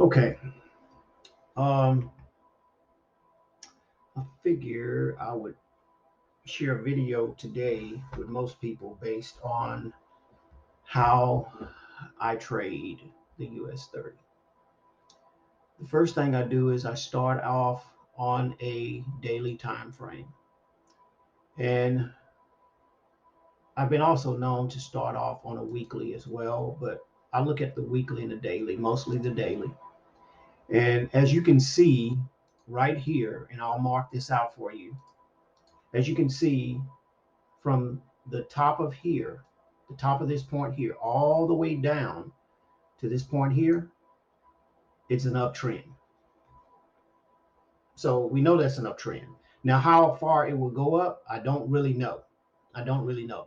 Okay. I figure I would share a video today with most people based on how I trade the US 30. The first thing I do is I start off on a daily time frame. And I've been also known to start off on a weekly as well, but I look at the weekly and the daily, mostly the daily. And as you can see right here, and I'll mark this out for you, as you can see from the top of here, the top of this point here, all the way down to this point here, it's an uptrend. So we know that's an uptrend. Now, how far it will go up, I don't really know. I don't really know.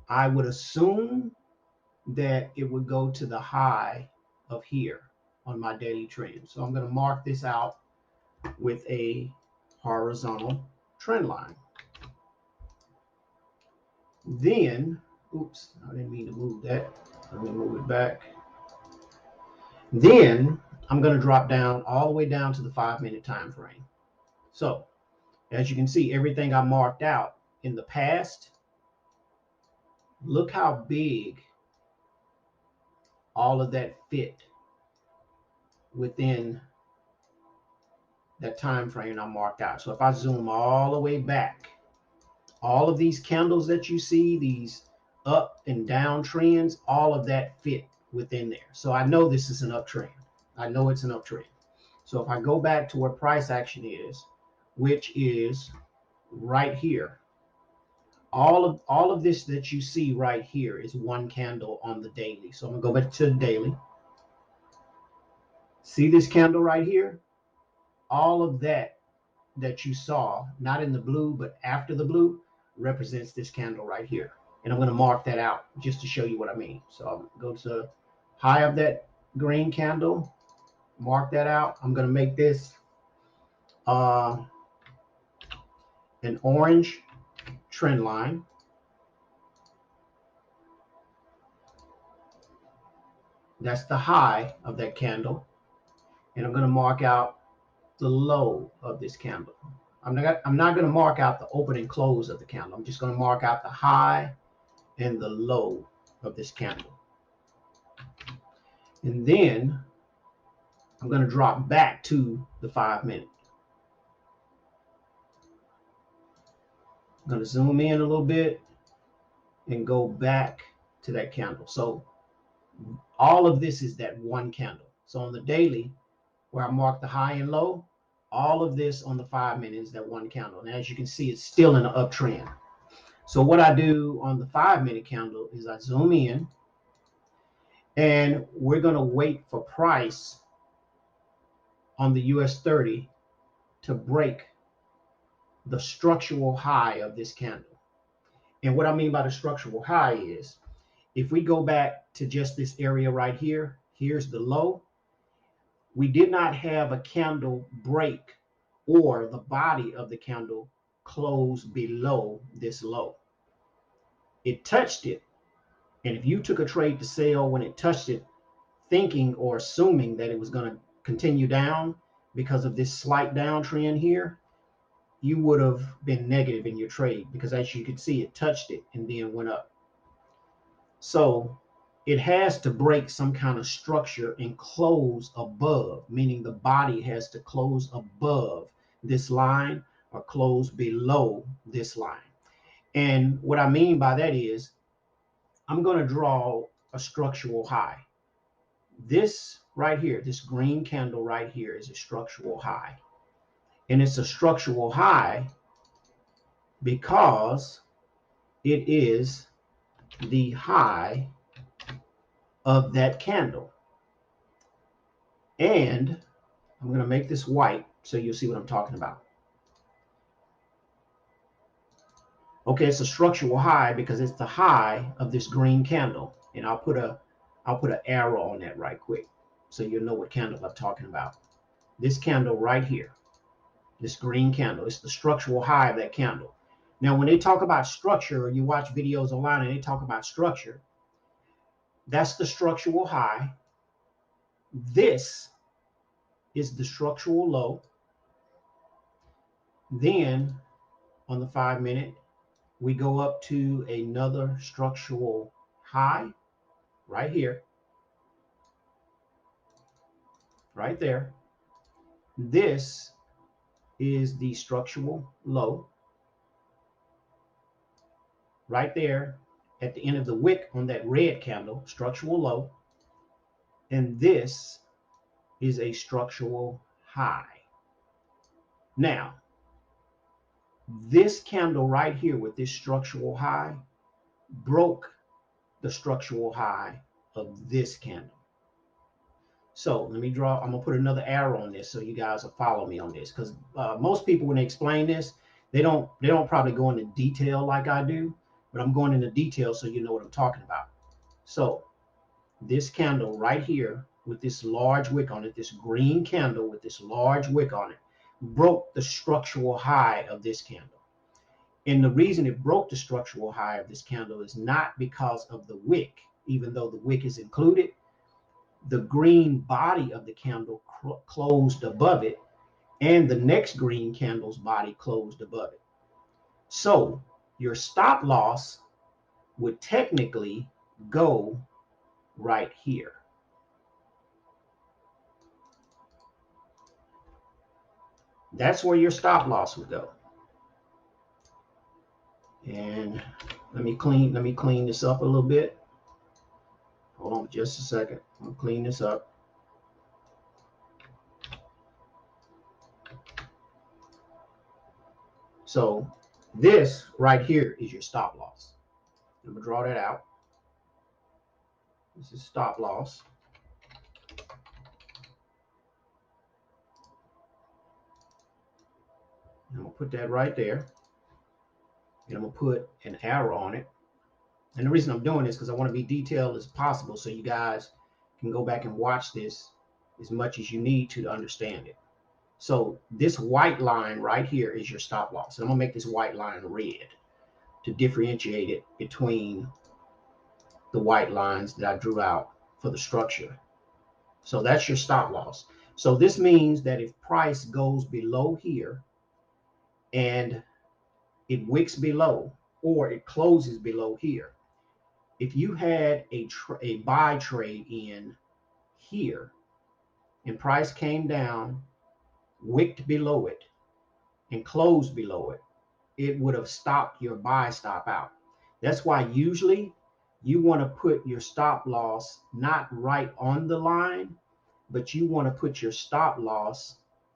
I would assume that it would go to the high of here on my daily trend. So I'm going to mark this out with a horizontal trend line. Then, oops, I didn't mean to move that. Let me move it back. Then I'm going to drop down all the way down to the 5-minute time frame. So as you can see, everything I marked out in the past, look how big all of that fit within that time frame I marked out. So if I zoom all the way back, all of these candles that you see, these up and down trends, all of that fit within there. So I know this is an uptrend. I know it's an uptrend. So if I go back to where price action is, which is right here, all of this that you see right here is one candle on the daily. So I'm gonna go back to the daily. See this candle right here? All of that you saw, not in the blue, but after the blue, represents this candle right here. And I'm going to mark that out just to show you what I mean. So I'll go to high of that green candle, mark that out. I'm going to make this an orange trend line. That's the high of that candle. And I'm going to mark out the low of this candle. I'm not going to mark out the open and close of the candle. I'm just going to mark out the high and the low of this candle. And then I'm going to drop back to the 5-minute. I'm going to zoom in a little bit and go back to that candle. So all of this is that one candle. So on the daily, where I mark the high and low, all of this on the 5-minute is that one candle. And as you can see, it's still in an uptrend. So what I do on the 5-minute candle is I zoom in, and we're going to wait for price on the US 30 to break the structural high of this candle. And what I mean by the structural high is, if we go back to just this area right here, here's the low. We did not have a candle break or the body of the candle close below this low. It touched it. And if you took a trade to sell when it touched it, thinking or assuming that it was going to continue down because of this slight downtrend here, you would have been negative in your trade, because as you can see, it touched it and then went up. So it has to break some kind of structure and close above, meaning the body has to close above this line or close below this line. And what I mean by that is, I'm going to draw a structural high. This right here, this green candle right here, is a structural high. And it's a structural high because it is the high of that candle. And I'm going to make this white so you'll see what I'm talking about. Okay, it's a structural high because it's the high of this green candle. And I'll put an arrow on that right quick so you'll know what candle I'm talking about. This candle right here, this green candle, it's the structural high of that candle. Now, when they talk about structure, or you watch videos online and they talk about structure, that's the structural high. This is the structural low. Then on the 5 minute, we go up to another structural high right here, right there. This is the structural low right there at the end of the wick on that red candle, structural low. And this is a structural high. Now, this candle right here with this structural high broke the structural high of this candle. So let me draw, I'm gonna put another arrow on this so you guys will follow me on this, because most people, when they explain this, they don't probably go into detail like I do, but I'm going into detail so you know what I'm talking about. So this candle right here with this large wick on it, this green candle with this large wick on it, broke the structural high of this candle. And the reason it broke the structural high of this candle is not because of the wick, even though the wick is included. The green body of the candle closed above it, and the next green candle's body closed above it. So your stop loss would technically go right here. That's where your stop loss would go. And let me clean this up a little bit. Hold on just a second. I'll clean this up. So this right here is your stop loss. I'm gonna draw that out. This is stop loss. I'm gonna put that right there. And I'm gonna put an arrow on it. And the reason I'm doing this is because I want to be detailed as possible so you guys can go back and watch this as much as you need to understand it. So this white line right here is your stop loss. And I'm gonna make this white line red to differentiate it between the white lines that I drew out for the structure. So that's your stop loss. So this means that if price goes below here and it wicks below or it closes below here, if you had a buy trade in here and price came down, wicked below it, and closed below it, it would have stopped your buy stop out. That's why usually you want to put your stop loss not right on the line, but you want to put your stop loss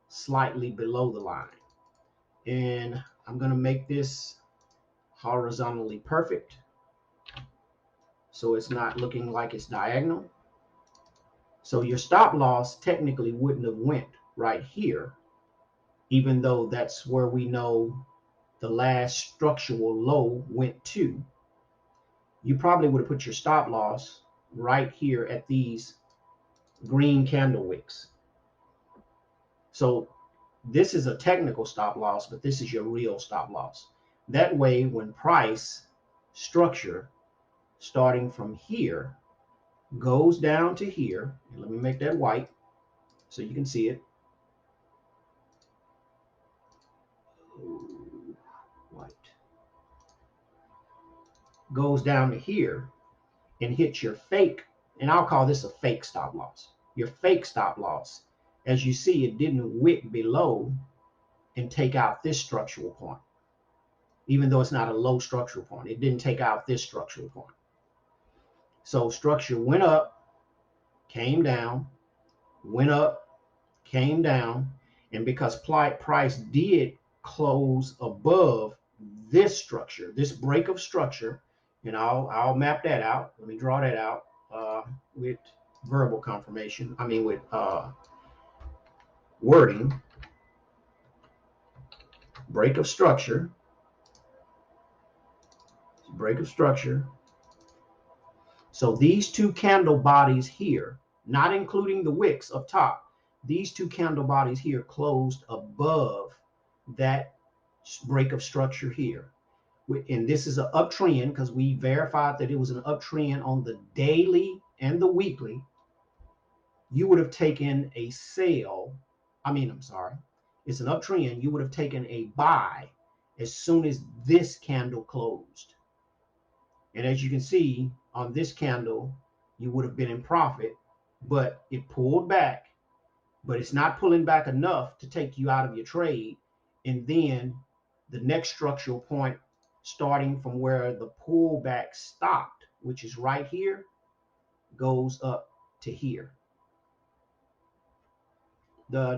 slightly below the line. And I'm going to make this horizontally perfect so it's not looking like it's diagonal. So your stop loss technically wouldn't have went right here, even though that's where we know the last structural low went to. You probably would have put your stop loss right here at these green candle wicks. So this is a technical stop loss, but this is your real stop loss. That way, when price structure starting from here goes down to here, and let me make that white so you can see it. White. Goes down to here and hits your fake, and I'll call this a fake stop loss. Your fake stop loss, as you see, it didn't wick below and take out this structural point. Even though it's not a low structural point, it didn't take out this structural point. So structure went up, came down, went up, came down, and because price did close above this structure, this break of structure, and I'll map that out. Let me draw that out with verbal confirmation. I mean with wording. Break of structure. Break of structure. So these two candle bodies here, not including the wicks up top, these two candle bodies here closed above that break of structure here. And this is an uptrend because we verified that it was an uptrend on the daily and the weekly. You would have taken a sale I'm sorry, it's an uptrend, you would have taken a buy as soon as this candle closed. And as you can see on this candle, you would have been in profit, but it pulled back, but it's not pulling back enough to take you out of your trade. And then the next structural point, starting from where the pullback stopped, which is right here, goes up to here. That's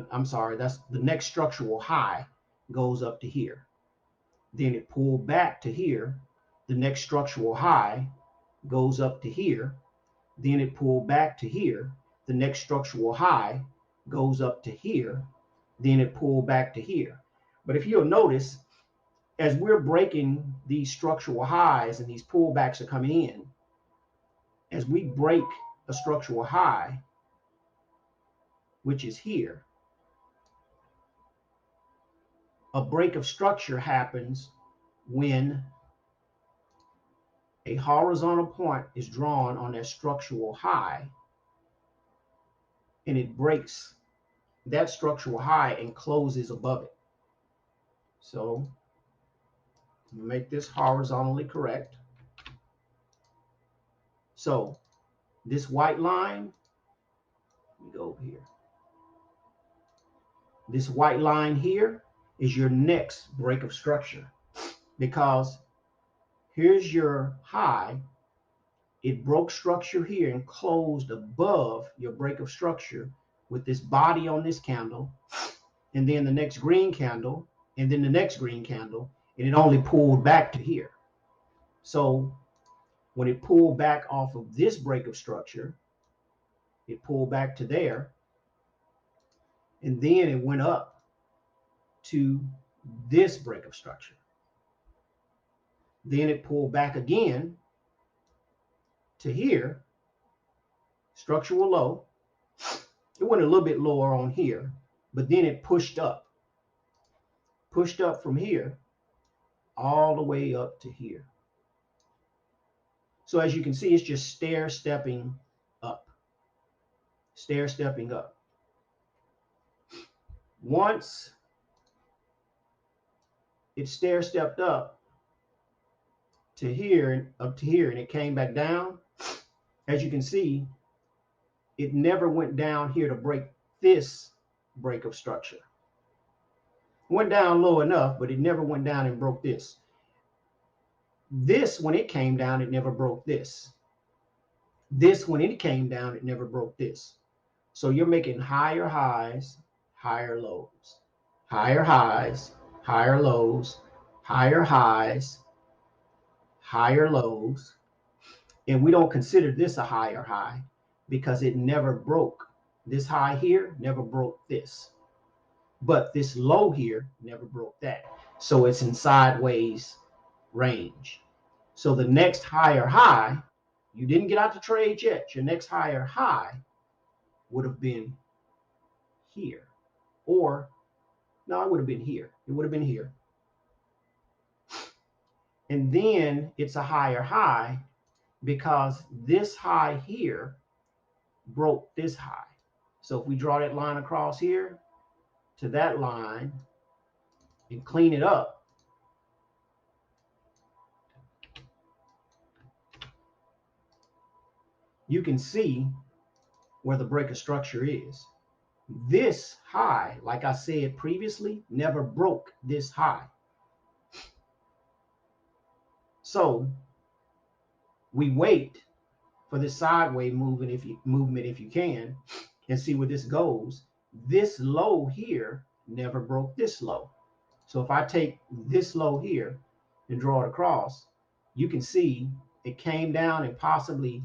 the next structural high goes up to here. Then it pulled back to here. The next structural high goes up to here. Then it pulled back to here. The next structural high goes up to here. Then it pulled back to here. But if you'll notice, as we're breaking these structural highs and these pullbacks are coming in, as we break a structural high, which is here, a break of structure happens when a horizontal point is drawn on that structural high, and it breaks that structural high and closes above it. So make this horizontally correct. So this white line, let me go over here. This white line here is your next break of structure, because here's your high. It broke structure here and closed above your break of structure with this body on this candle, and then the next green candle, and then the next green candle, and it only pulled back to here. So when it pulled back off of this break of structure, it pulled back to there, and then it went up to this break of structure. Then it pulled back again to here, structural low. It went a little bit lower on here, but then it pushed up from here all the way up to here. So as you can see, it's just stair-stepping up. Once it stair-stepped up to here, up to here, and it came back down, as you can see, it never went down here to break this break of structure. It went down low enough, but it never went down and broke this. This, when it came down, it never broke this. This, when it came down, it never broke this. So you're making higher highs, higher lows, higher highs, higher lows, higher highs, higher lows. And we don't consider this a higher high because it never broke. This high here never broke this. But this low here never broke that. So it's in sideways range. So the next higher high, you didn't get out the trade yet. Your next higher high would have been here. Or, no, it would have been here. It would have been here. And then it's a higher high because this high here broke this high. So if we draw that line across here to that line and clean it up, you can see where the break of structure is. This high, like I said previously, never broke this high. So we wait for this sideways movement if you can, and see where this goes. This low here never broke this low. So if I take this low here and draw it across, you can see it came down and possibly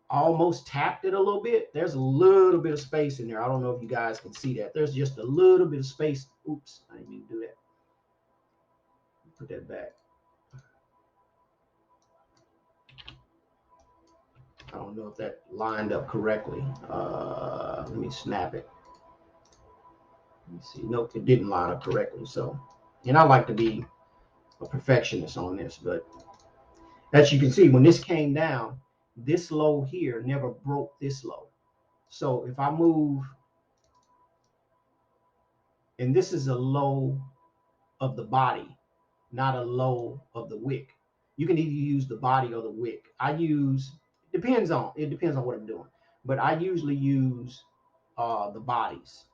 almost tapped it a little bit. There's a little bit of space in there. I don't know if you guys can see that. There's just a little bit of space. Oops, I didn't mean to do that. Put that back. I don't know if that lined up correctly. Let me snap it. Let me see. Nope, it didn't line up correctly. So, and I like to be a perfectionist on this, but as you can see, when this came down, this low here never broke this low. So if I move And this is a low of the body, not a low of the wick. You can either use the body or the wick. It depends on what I'm doing, but I usually use the bodies,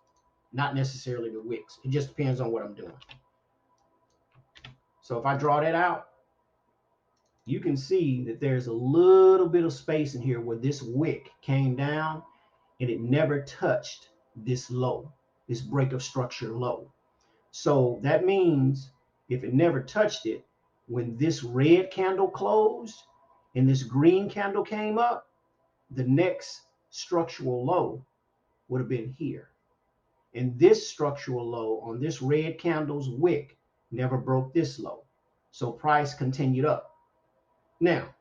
not necessarily the wicks. It just depends on what I'm doing. So if I draw that out, you can see that there's a little bit of space in here where this wick came down and it never touched this low, this break of structure low. So that means if it never touched it, when this red candle closed and this green candle came up, the next structural low would have been here. And this structural low on this red candle's wick never broke this low. So price continued up. Now,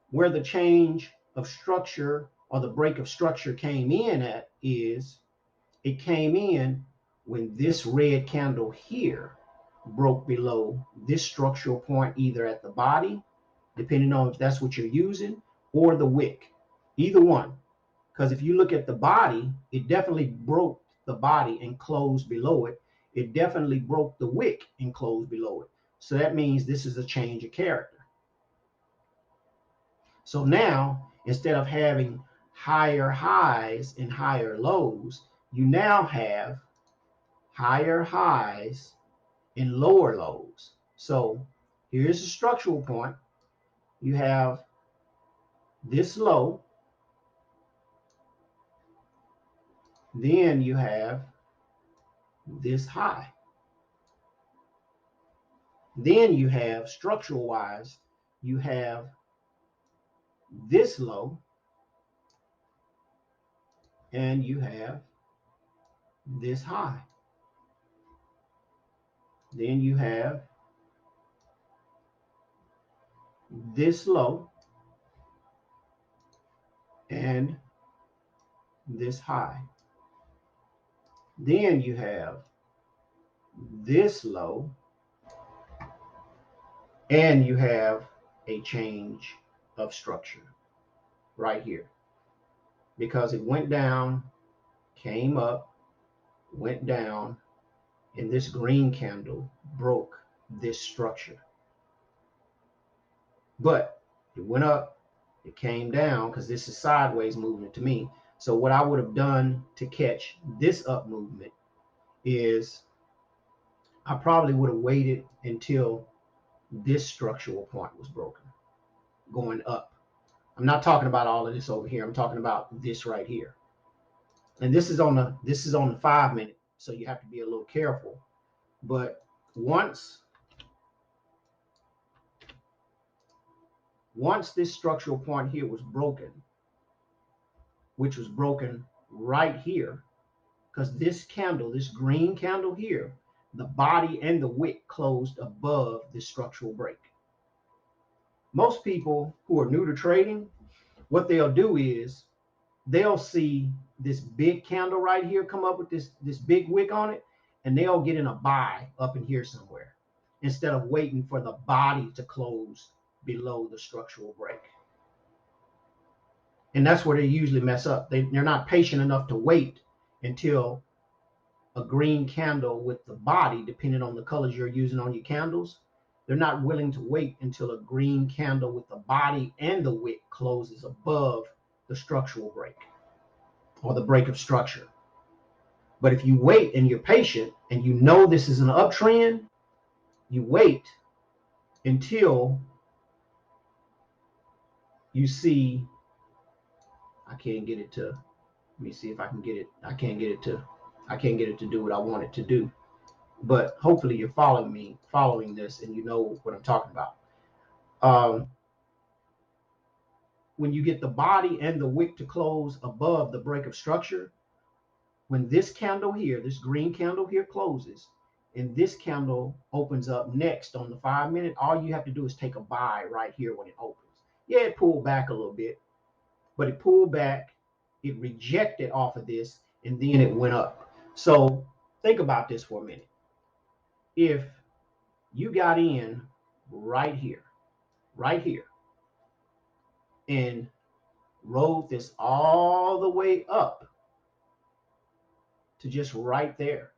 where the change of structure or the break of structure came in at is it came in when this red candle here broke below this structural point, either at the body, depending on if that's what you're using, or the wick, either one. Because if you look at the body, it definitely broke the body and closed below it. It definitely broke the wick and closed below it. So that means this is a change of character. So now, instead of having higher highs and higher lows, you now have higher highs and lower lows. So here's the structural point. You have this low, then you have this high. Then you have, structural wise, you have this low, and you have this high. Then you have this low and this high. Then you have this low and you have a change of structure right here, because it went down, came up, went down, and this green candle broke this structure. But it went up, it came down, because this is sideways movement to me. So what I would have done to catch this up movement is I probably would have waited until this structural point was broken, going up. I'm not talking about all of this over here. I'm talking about this right here. And this is on the 5 minute, so you have to be a little careful. But once this structural point here was broken, which was broken right here, because this candle, this green candle here, the body and the wick closed above this structural break. Most people who are new to trading, what they'll do is they'll see this big candle right here come up with this big wick on it, and they'll get in a buy up in here somewhere instead of waiting for the body to close below the structural break. And that's where they usually mess up. They're not patient enough to wait until a green candle with the body, depending on the colors you're using on your candles, they're not willing to wait until a green candle with the body and the wick closes above the structural break or the break of structure. But if you wait and you're patient and you know this is an uptrend, you wait until you see, I can't get it to, let me see if I can get it. I can't get it to do what I want it to do. But hopefully you're following this, and you know what I'm talking about. When you get the body and the wick to close above the break of structure, when this candle here, this green candle here closes, and this candle opens up next on the 5 minute, all you have to do is take a buy right here when it opens. Yeah, it pulled back a little bit, but it pulled back, it rejected off of this, and then it went up. So think about this for a minute. If you got in right here, and rode this all the way up to just right there,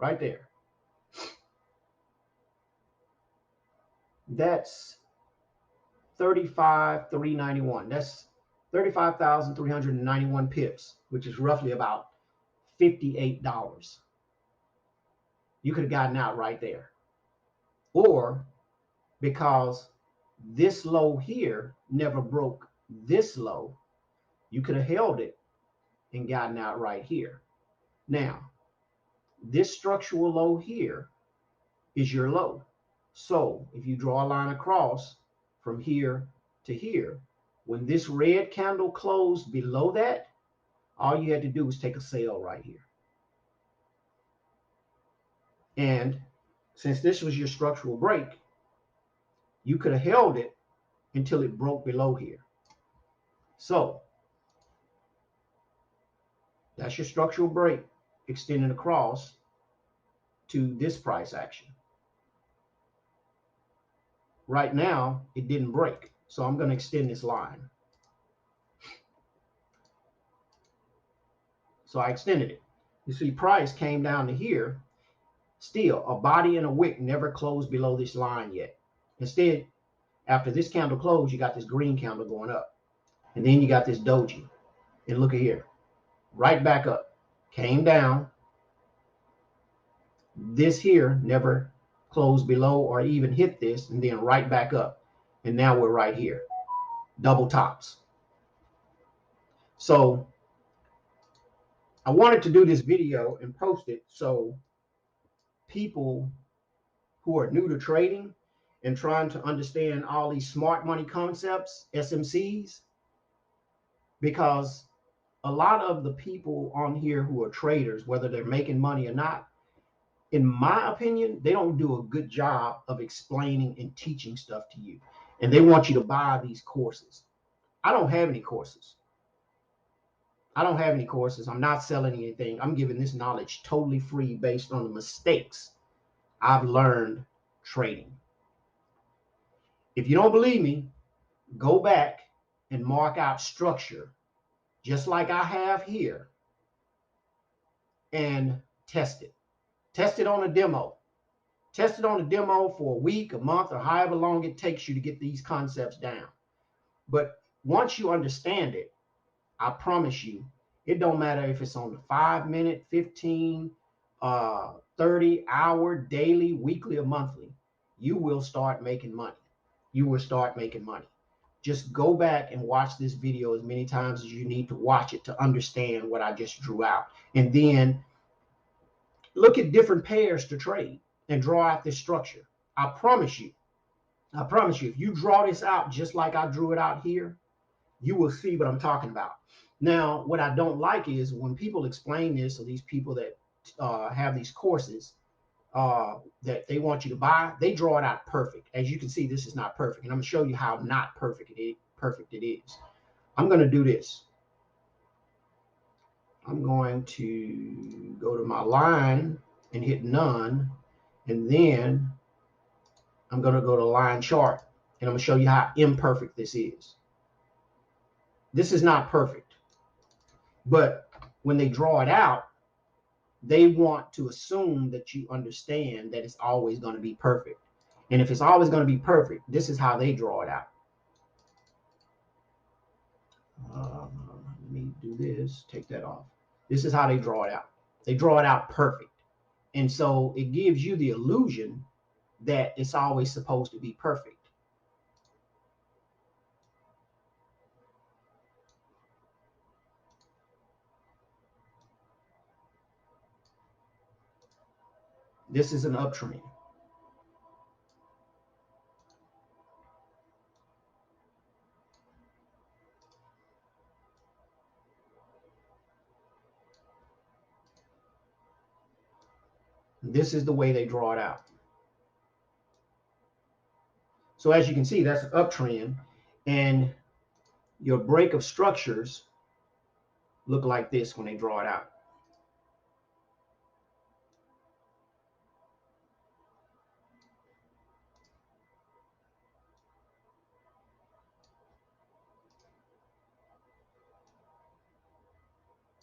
right there. That's 35,391. That's 35,391 pips, which is roughly about $58. You could have gotten out right there. Or because this low here never broke this low, you could have held it and gotten out right here. Now, this structural low here is your low. So if you draw a line across from here to here, when this red candle closed below that, all you had to do was take a sell right here. And since this was your structural break, you could have held it until it broke below here. So that's your structural break extending across to this price action. Right now, it didn't break. So I'm going to extend this line. So I extended it. You see, price came down to here. Still, a body and a wick never closed below this line yet. Instead, after this candle closed, you got this green candle going up. And then you got this doji. And look at here. Right back up. Came down. This here never closed below or even hit this. And then right back up. And now we're right here. Double tops. So I wanted to do this video and post it so people who are new to trading and trying to understand all these smart money concepts, SMCs, because a lot of the people on here who are traders, whether they're making money or not, in my opinion, they don't do a good job of explaining and teaching stuff to you. And they want you to buy these courses. I don't have any courses. I'm not selling anything. I'm giving this knowledge totally free based on the mistakes I've learned trading. If you don't believe me, go back and mark out structure, just like I have here, and test it. Test it on a demo. Test it on a demo for a week, a month, or however long it takes you to get these concepts down. But once you understand it, I promise you, it don't matter if it's on the 5-minute, 15, 30-hour, daily, weekly, or monthly. You will start making money. You will start making money. Just go back and watch this video as many times as you need to watch it to understand what I just drew out. And then look at different pairs to trade and draw out this structure. I promise you, if you draw this out just like I drew it out here, you will see what I'm talking about. Now, what I don't like is when people explain this, or these people that have these courses that they want you to buy, they draw it out perfect. As you can see, this is not perfect. And I'm going to show you how not perfect it is. I'm going to do this. I'm going to go to my line and hit none. And then I'm going to go to line chart. And I'm going to show you how imperfect this is. This is not perfect. But when they draw it out, they want to assume that you understand that it's always going to be perfect. And if it's always going to be perfect, this is how they draw it out. Let me do this, take that off. This is how they draw it out. They draw it out perfect. And so it gives you the illusion that it's always supposed to be perfect. This is an uptrend. This is the way they draw it out. So as you can see, that's an uptrend, and your break of structures look like this when they draw it out.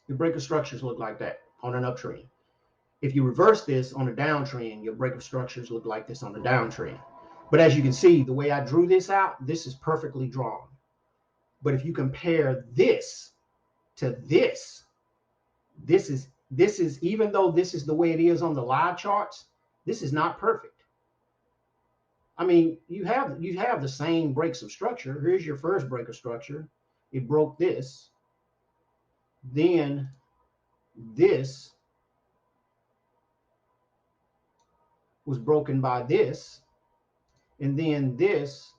Your break of structures look like that on an uptrend. If you reverse this on a downtrend, your break of structures look like this on the downtrend. But as you can see, the way I drew this out, this is perfectly drawn. But if you compare this to this, this is even though this is the way it is on the live charts, this is not perfect. I mean, you have the same breaks of structure. Here's your first break of structure. It broke this. Then this was broken by this. And then this,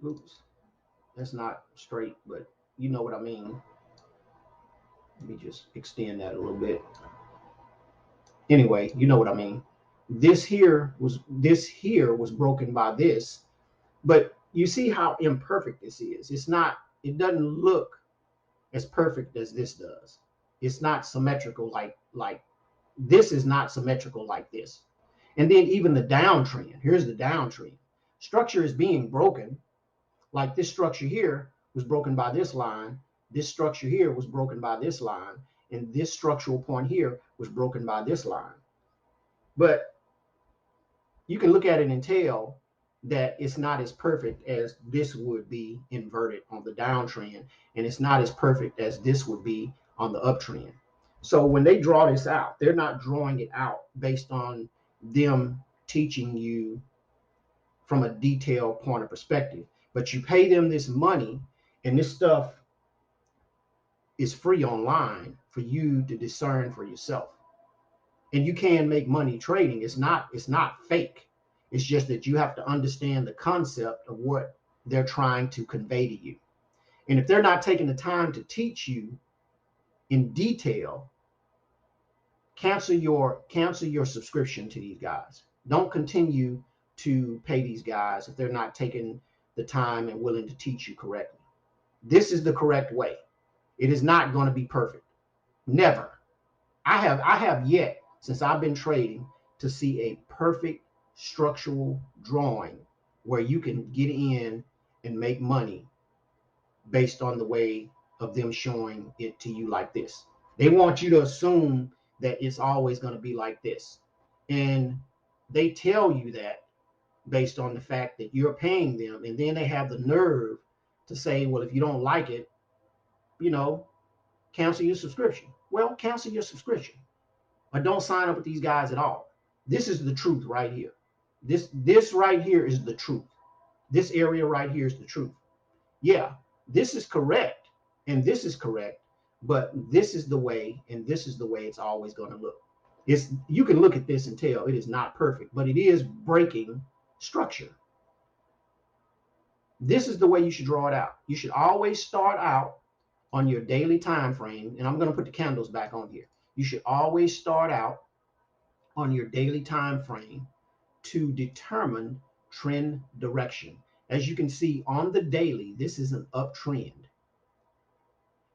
oops, that's not straight, but you know what I mean. Let me just extend that a little bit. Anyway, you know what I mean. This here was broken by this, but you see how imperfect this is. It doesn't look as perfect as this does. It's not symmetrical like this is not symmetrical like this. And then even the downtrend, here's the downtrend. Structure is being broken. Like this structure here was broken by this line. This structure here was broken by this line. And this structural point here was broken by this line. But you can look at it and tell that it's not as perfect as this would be inverted on the downtrend. And it's not as perfect as this would be on the uptrend. So when they draw this out, they're not drawing it out based on them teaching you from a detailed point of perspective. But you pay them this money, and this stuff is free online for you to discern for yourself. And you can make money trading. It's not fake. It's just that you have to understand the concept of what they're trying to convey to you. And if they're not taking the time to teach you in detail, cancel your subscription to these guys. Don't continue to pay these guys if they're not taking the time and willing to teach you correctly. This is the correct way. It is not going to be perfect. Never. I have yet, since I've been trading, to see a perfect structural drawing where you can get in and make money based on the way of them showing it to you like this. They want you to assume that it's always going to be like this. And they tell you that based on the fact that you're paying them. And then they have the nerve to say, well, if you don't like it, cancel your subscription. Well, cancel your subscription. Or don't sign up with these guys at all. This is the truth right here. This right here is the truth. This area right here is the truth. Yeah, this is correct and this is correct, but this is the way, and this is the way it's always going to look. You can look at this and tell it is not perfect, but it is breaking structure. This is the way you should draw it out. You should always start out on your daily time frame, and I'm going to put the candles back on here. You should always start out on your daily time frame to determine trend direction. As you can see on the daily, this is an uptrend.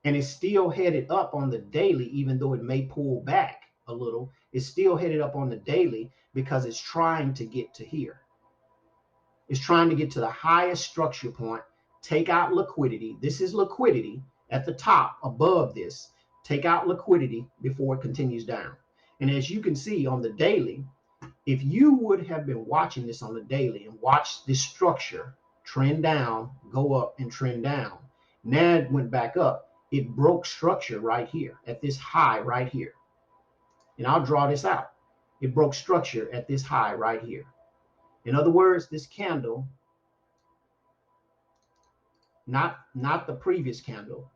And it's still headed up on the daily, even though it may pull back a little. It's still headed up on the daily because it's trying to get to here. It's trying to get to the highest structure point, take out liquidity. This is liquidity at the top above this. Take out liquidity before it continues down. And as you can see on the daily, if you would have been watching this on the daily and watched this structure trend down, go up and trend down, now it went back up. It broke structure right here at this high right here. And I'll draw this out. It broke structure at this high right here. In other words, this candle, not the previous candle,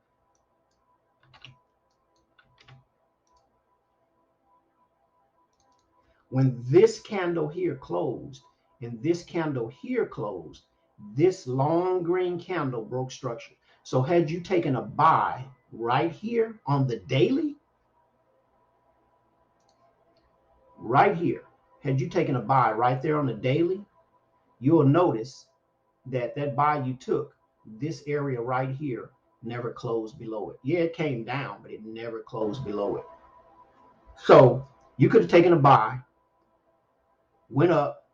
when this candle here closed and this candle here closed, this long green candle broke structure. So had you taken a buy right here on the daily, right here, had you taken a buy right there on the daily, you'll notice that buy you took, this area right here, never closed below it. Yeah, it came down, but it never closed below it. So you could have taken a buy, went up,